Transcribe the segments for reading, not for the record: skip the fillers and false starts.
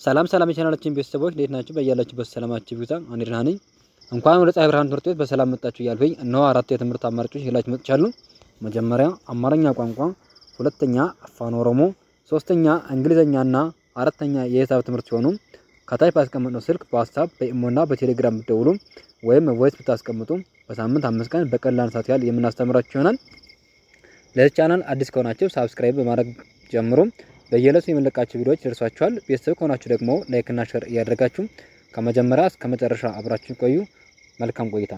ሰላም የቻናላችን ቤተሰቦች እንዴት ናችሁ? በያላችሁበት ሰላማችሁ ይብዛ። እኔ ደህና ነኝ። እንኳን ወደ ፀሐይ ብርሃን ትምህርት ቤት በሰላም መጣችሁ እያልኩኝ እነሆ 4 የትምህርት አማራጮች ይዤላችሁ መጥቻለሁ። መጀመሪያ አማርኛ ቋንቋ፣ ሁለተኛ አፋን ኦሮሞ፣ ሶስተኛ እንግሊዘኛና አራተኛ የሂሳብ ትምህርት ሲሆኑ ከታች ባስቀመጥነው ስልክ በዋትስአፕ በኢሞና በቴሌግራም ብትደውሉ ወይም ቮይስ ብታስቀምጡ በሳምንት 5 ቀን በቀላል ሰዓት ያህል የምናስተምራችሁ ይሆናል። ለዚህ ቻናል አዲስ ከሆናችሁ ሳብስክራይብ በማድረግ ጀምሩ። በየዕለቱ የምንለቃቸው ቪዲዮዎች ይደርሷችኋል። ቤተሰብ ከሆናችሁ ደግሞ ላይክ እና ሼር እያደረጋችሁ ከመጀመሪያ እስከ መጨረሻ አብራችሁ ቆዩ። መልካም ቆይታ።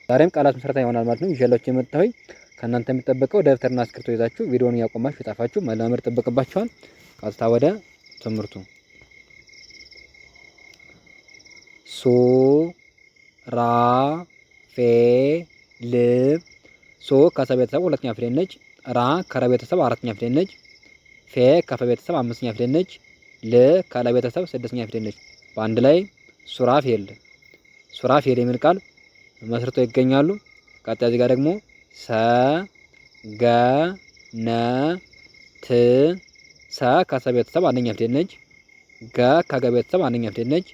ዛሬም ቃላት ምስረታ ይሆናል ማለት ነው ይዤላችሁ የመጣሁኝ። ከእናንተ የሚጠበቀው ደብተርና እስክሪብቶ ይዛችሁ ቪዲዮውን እያቆማችሁ የጻፋችሁ መለማመድ ይጠበቅባችኋል። ቀጥታ ወደ ትምህርቱ። ሱ ራ ፌ ል ሶ ከሰ ቤተሰብ ሁለተኛ ፊደል ነች። ራ ከረ ቤተሰብ አራተኛ ፊደል ነች። ፌ ከፈ ቤተሰብ አምስተኛ ፊደል ነች። ል ከለ ቤተሰብ ስድስተኛ ፊደል ነች። በአንድ ላይ ሱራፌል የሚል ቃል መስርተው ይገኛሉ። ቀጣይ እዚህ ጋር ደግሞ ሰ ገ ነ ት ሰ ከሰ ቤተሰብ አንደኛ ፊደል ነች። ገ ከገ ቤተሰብ አንደኛ ፊደል ነች።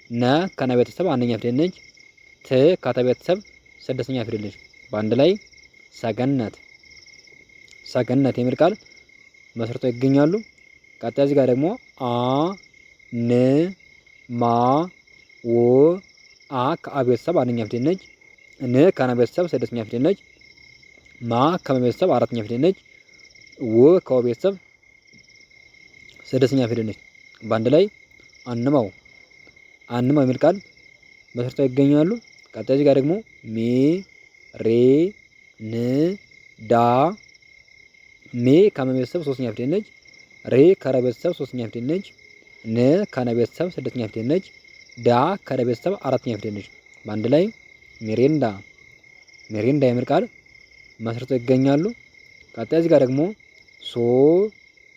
ነ ከነ ቤተሰብ አንደኛ ፊደል ነች። ት ከተ ቤተሰብ ስድስተኛ ፊደል ነች። በአንድ ላይ ሰገነት የሚል ቃል መስርተው ይገኛሉ። ቀጣይ እዚህ ጋር ደግሞ አ ን ማ ወ አ ከአ ቤተሰብ አንደኛ ፊደል ነች። ን ከነ ቤተሰብ ስድስተኛ ፊደል ነች። ማ ከመ ቤተሰብ አራተኛ ፊደል ነች። ወ ከወ ቤተሰብ ስድስተኛ ፊደል ነች። በአንድ ላይ አንማው የሚል ቃል መስርተው ይገኛሉ። ቀጣይ እዚህ ጋር ደግሞ ሚ ሬ ን ዳ ሜ ከመ ቤተሰብ ሶስተኛ ፊደል ነች። ሬ ከረ ቤተሰብ ሶስተኛ ፊደል ነች። ን ከነ ቤተሰብ ስድስተኛ ፊደል ነች። ዳ ከረ ቤተሰብ አራተኛ ፊደል ነች። በአንድ ላይ ሚሪንዳ የሚል ቃል መስርተው ይገኛሉ። ቀጣይ እዚህ ጋር ደግሞ ሶ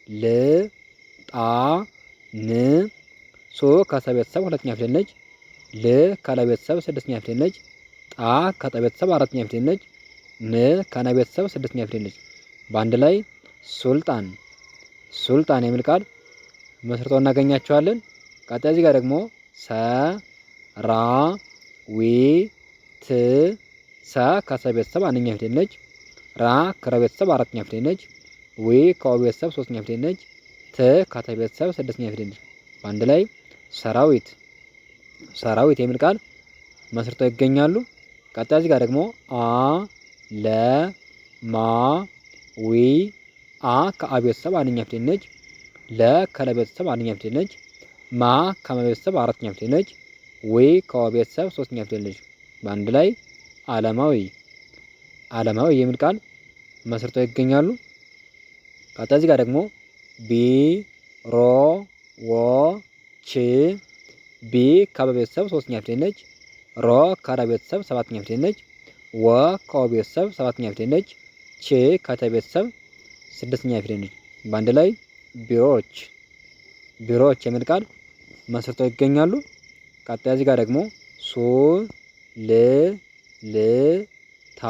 ል ጣ ን ሶ ከሰ ቤተሰብ ሁለተኛ ፊደል ነች። ል ከለ ቤተሰብ ስድስተኛ ፊደል ነች። ጣ ከጠ ቤተሰብ አራተኛ ፊደል ነች። ን ከነ ቤተሰብ ስድስተኛ ፊደል ነች። በአንድ ላይ ሱልጣን የሚል ቃል መስርተው እናገኛቸዋለን። ቀጣይ እዚህ ጋር ደግሞ ሰ ራ ዊ ት ሰ ከሰ ቤተሰብ አንደኛ ፊደል ነች። ራ ከረ ቤተሰብ አራተኛ ፊደል ነች። ዊ ከወ ቤተሰብ ሶስተኛ ፊደል ነች። ት ከተ ቤተሰብ ስድስተኛ ፊደል ነች። በአንድ ላይ ሰራዊት የሚል ቃል መስርተው ይገኛሉ። ቀጣይ እዚህ ጋር ደግሞ አ ለ ማ ዊ አ ከአ ቤተሰብ አንደኛ ፊደል ነች። ለ ከለ ቤተሰብ አንደኛ ፊደል ነች። ማ ከመ ቤተሰብ አራተኛ ፊደል ነች። ዊ ከወ ቤተሰብ ሶስተኛ ፊደል ነች። በአንድ ላይ ዓለማዊ የሚል ቃል መስርተው ይገኛሉ። ቀጣይ እዚህ ጋር ደግሞ ቢ ሮ ወ ች ቢ ከበ ቤተሰብ ሶስተኛ ፊደል ነች። ሮ ከረ ቤተሰብ ሰባተኛ ፊደል ነች። ወ ከወ ቤተሰብ ሰባተኛ ፊደል ነች። ች ከተ ቤተሰብ ስድስተኛ ፊደል ነች። በአንድ ላይ ቢሮዎች የሚል ቃል መስርተው ይገኛሉ። ቀጣይ እዚህ ጋር ደግሞ ሱ ል ል ታ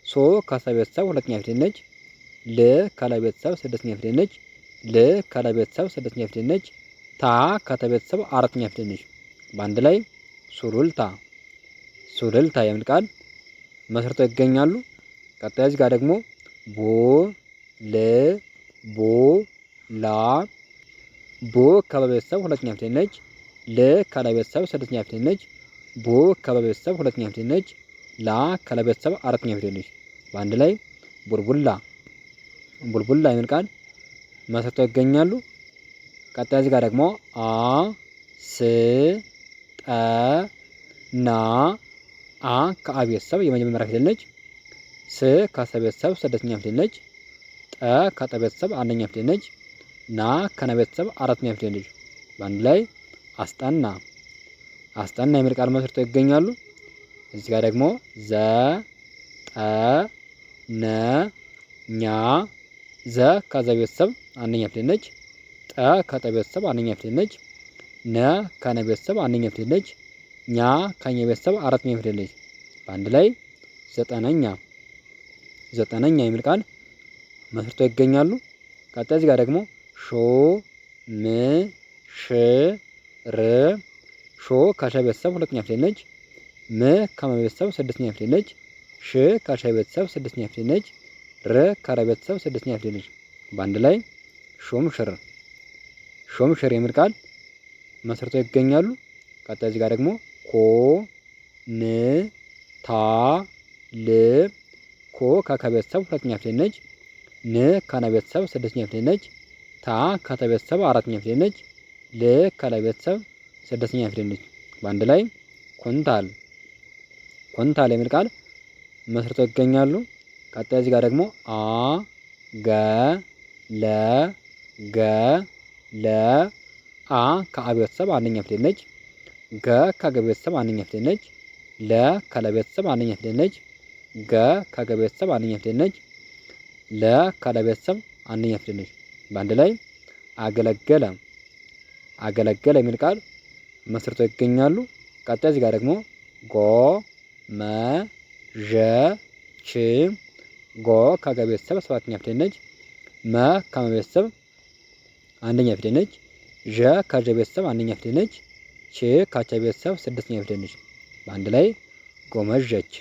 ሶ ከሰ ቤተሰብ ሁለተኛ ፊደል ነች። ል ከለ ቤተሰብ ስድስተኛ ፊደል ነች። ል ከለ ቤተሰብ ስድስተኛ ፊደል ነች። ታ ከተ ቤተሰብ አራተኛ ፊደል ነች። በአንድ ላይ ሱሉልታ የሚል ቃል መስርተው ይገኛሉ። ቀጣይ እዚህ ጋር ደግሞ ቦ ል ቦ ላ ቦ ከበ ቤተሰብ ሁለተኛ ፊደል ነች። ል ከለ ቤተሰብ ስድስተኛ ፊደል ነች። ቦ ከበ ቤተሰብ ሁለተኛ ፊደል ነች። ላ ከለ ቤተሰብ አራተኛ ፊደል ነች። በአንድ ላይ ቡልቡላ የሚል ቃል መስርተው ይገኛሉ። ቀጣይ እዚህ ጋር ደግሞ አ ስ ጠ ና አ ከአ ቤተሰብ የመጀመሪያ ፊደል ነች። ስ ከሰ ቤተሰብ ስድስተኛ ፊደል ነች። ጠ ከጠ ቤተሰብ አንደኛ ፊደል ነች። ና ከነ ቤተሰብ አራተኛ ፊደል ነች። በአንድ ላይ አስጠና የሚል ቃል መስርተው ይገኛሉ። እዚህ ጋር ደግሞ ዘ ጠ ነ ኛ ዘ ከዘ ቤተሰብ አንደኛ ፊደል ነች። ጠ ከጠ ቤተሰብ አንደኛ ፊደል ነች። ነ ከነ ቤተሰብ አንደኛ ፊደል ነች። ኛ ከኘ ቤተሰብ አራተኛ ፊደል ነች። በአንድ ላይ ዘጠነኛ የሚል ቃል መስርተው ይገኛሉ። ቀጣይ እዚህ ጋር ደግሞ ሾ ም ሽ ር ሾ ከሸ ቤተሰብ ሁለተኛ ፊደል ነች። ም ከመ ቤተሰብ ስድስተኛ ፊደል ነች። ሽ ከሸ ቤተሰብ ስድስተኛ ፊደል ነች። ር ከረ ቤተሰብ ስድስተኛ ፊደል ነች። በአንድ ላይ ሾም ሽር። ሾም ሽር የሚል ቃል መስርተው ይገኛሉ። ቀጣይ እዚህ ጋር ደግሞ ኮ ን ታ ል ኮ ከከ ቤተሰብ ሁለተኛ ፊደል ነች። ን ከነ ቤተሰብ ስድስተኛ ፊደል ነች። ታ ከተ ቤተሰብ አራተኛ ፊደል ነች። ል ከለ ቤተሰብ ስድስተኛ ፊደል ነች። በአንድ ላይ ኩንታል። ኩንታል የሚል ቃል መስርተው ይገኛሉ። ቀጣይ እዚህ ጋር ደግሞ አ ገ ለ ገ ለ አ ከአ ቤተሰብ አንደኛ ፊደል ነች። ገ ከገ ቤተሰብ አንደኛ ፊደል ነች። ለ ከለ ቤተሰብ አንደኛ ፊደል ነች። ገ ከገ ቤተሰብ አንደኛ ፊደል ነች። ለ ከለ ቤተሰብ አንደኛ ፊደል ነች። በአንድ ላይ አገለገለ። አገለገለ የሚል ቃል መስርተው ይገኛሉ። ቀጣይ እዚህ ጋር ደግሞ ጎ መ ዠ ች ጎ ከገ ቤተሰብ ሰባተኛ ፊደል ነች። መ ከመ ቤተሰብ አንደኛ ፊደል ነች። ዠ ከዠ ቤተሰብ አንደኛ ፊደል ነች። ች ከቸ ቤተሰብ ስድስተኛ ፊደል ነች። በአንድ ላይ ጎመዠች።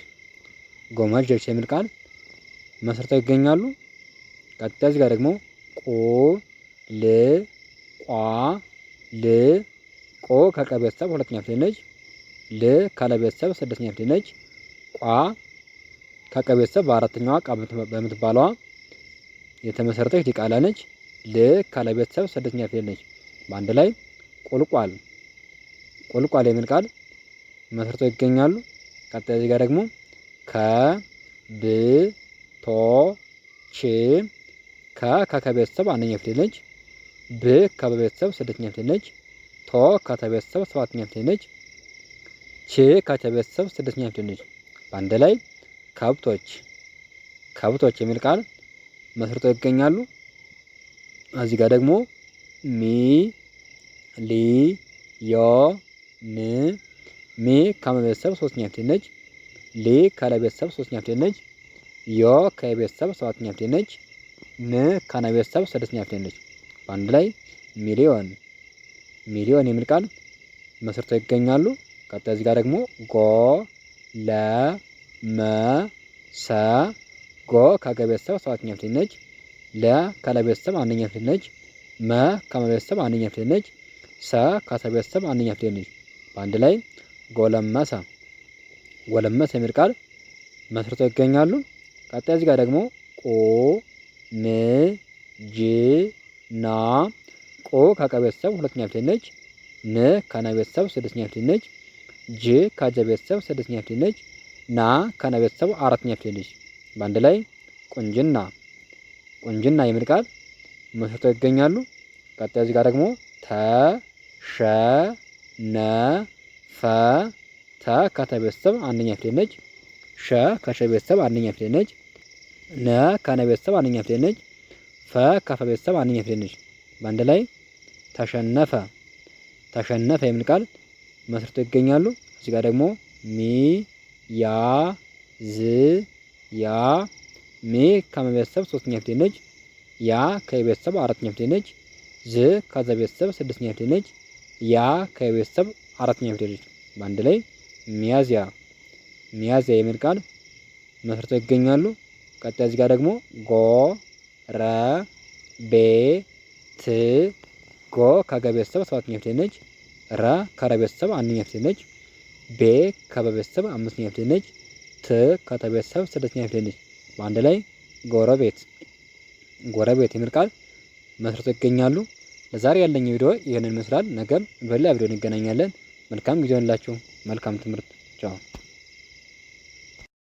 ጎመዠች የሚል ቃል መስርተው ይገኛሉ። ቀጣይ እዚህ ጋር ደግሞ ቁ ል ቋ ል ቆ ከቀ ቤተሰብ ሁለተኛ ፊደል ነች። ል ከለ ቤተሰብ ስድስተኛ ፊደል ነች። ቋ ከቀ ቤተሰብ በአራተኛዋ ቃ በምትባለዋ የተመሰረተች ዲቃላ ነች። ል ከለ ቤተሰብ ስድስተኛ ፊደል ነች። በአንድ ላይ ቁልቋል። ቁልቋል የሚል ቃል መስርተው ይገኛሉ። ቀጣይ እዚህ ጋር ደግሞ ከ ብ ቶ ች ከ ከከ ቤተሰብ አንደኛ ፊደል ነች። ብ ከበ ቤተሰብ ስድስተኛ ፊደል ነች። ቶ ከተ ቤተሰብ ሰባተኛ ፊደል ነች። ች ከቸ ቤተሰብ ስድስተኛ ፊደል ነች። በአንድ ላይ ከብቶች። ከብቶች የሚል ቃል መስርተው ይገኛሉ። እዚህ ጋር ደግሞ ሚ ሊ ዮ ን ሚ ከመ ቤተሰብ ሶስተኛ ፊደል ነች። ሊ ከለ ቤተሰብ ሶስተኛ ፊደል ነች። ዮ ከቤተሰብ ሰባተኛ ፊደል ነች። ን ከነ ቤተሰብ ስድስተኛ ፊደል ነች። በአንድ ላይ ሚሊዮን። ሚሊዮን የሚል ቃል መስርተው ይገኛሉ። ቀጣይ እዚህ ጋር ደግሞ ጎ ለ መ ሰ ጎ ከገ ቤተሰብ ሰባተኛ ፊደል ነች። ለ ከለ ቤተሰብ አንደኛ ፊደል ነች። መ ከመ ቤተሰብ አንደኛ ፊደል ነች። ሰ ከሰ ቤተሰብ አንደኛ ፊደል ነች። በአንድ ላይ ጎለመሰ። ጎለመሰ የሚል ቃል መስርተው ይገኛሉ። ቀጣይ እዚህ ጋር ደግሞ ቁ ን ጅ ና ቆ ከቀ ቤተሰብ ሁለተኛ ፊደል ነች። ን ከነ ቤተሰብ ስድስተኛ ፊደል ነች። ጅ ከጀ ቤተሰብ ስድስተኛ ፊደል ነች። ና ከነ ቤተሰብ አራተኛ ፊደል ነች። በአንድ ላይ ቁንጅና። ቁንጅና የሚል ቃል መስርተው ይገኛሉ። ቀጣይ እዚህ ጋር ደግሞ ተ ሸ ነ ፈ ተ ከተ ቤተሰብ አንደኛ ፊደል ነች። ሸ ከሸ ቤተሰብ አንደኛ ፊደል ነች። ነ ከነ ቤተሰብ አንደኛ ፊደል ነች። ፈ ከፈ ቤተሰብ አንደኛ ፊደል ነች። በአንድ ላይ ተሸነፈ። ተሸነፈ የሚል ቃል መስርተው ይገኛሉ። እዚህ ጋር ደግሞ ሚ ያ ዝ ያ ሚ ከመ ቤተሰብ ሶስተኛ ፊደል ነች። ያ ከቤተሰብ አራተኛ ፊደል ነች። ዝ ከዘ ቤተሰብ ስድስተኛ ፊደል ነች። ያ ከቤተሰብ አራተኛ ፊደል ነች። በአንድ ላይ ሚያዝያ። ሚያዝያ የሚል ቃል መስርተው ይገኛሉ። ቀጣይ እዚህ ጋር ደግሞ ጎ ረ ቤ ት ጎ ከገ ቤተሰብ ሰባተኛ ፊደል ነች። ረ ከረ ቤተሰብ አንደኛ ፊደል ነች። ቤ ከበ ቤተሰብ አምስተኛ ፊደል ነች። ት ከተ ቤተሰብ ስድስተኛ ፊደል ነች። በአንድ ላይ ጎረቤት። ጎረቤት የሚል ቃል መስርተው ይገኛሉ። ለዛሬ ያለኝ ቪዲዮ ይህንን ይመስላል። ነገም በሌላ ቪዲዮ እንገናኛለን። መልካም ጊዜ ይሁንላችሁ። መልካም ትምህርት። ቻው።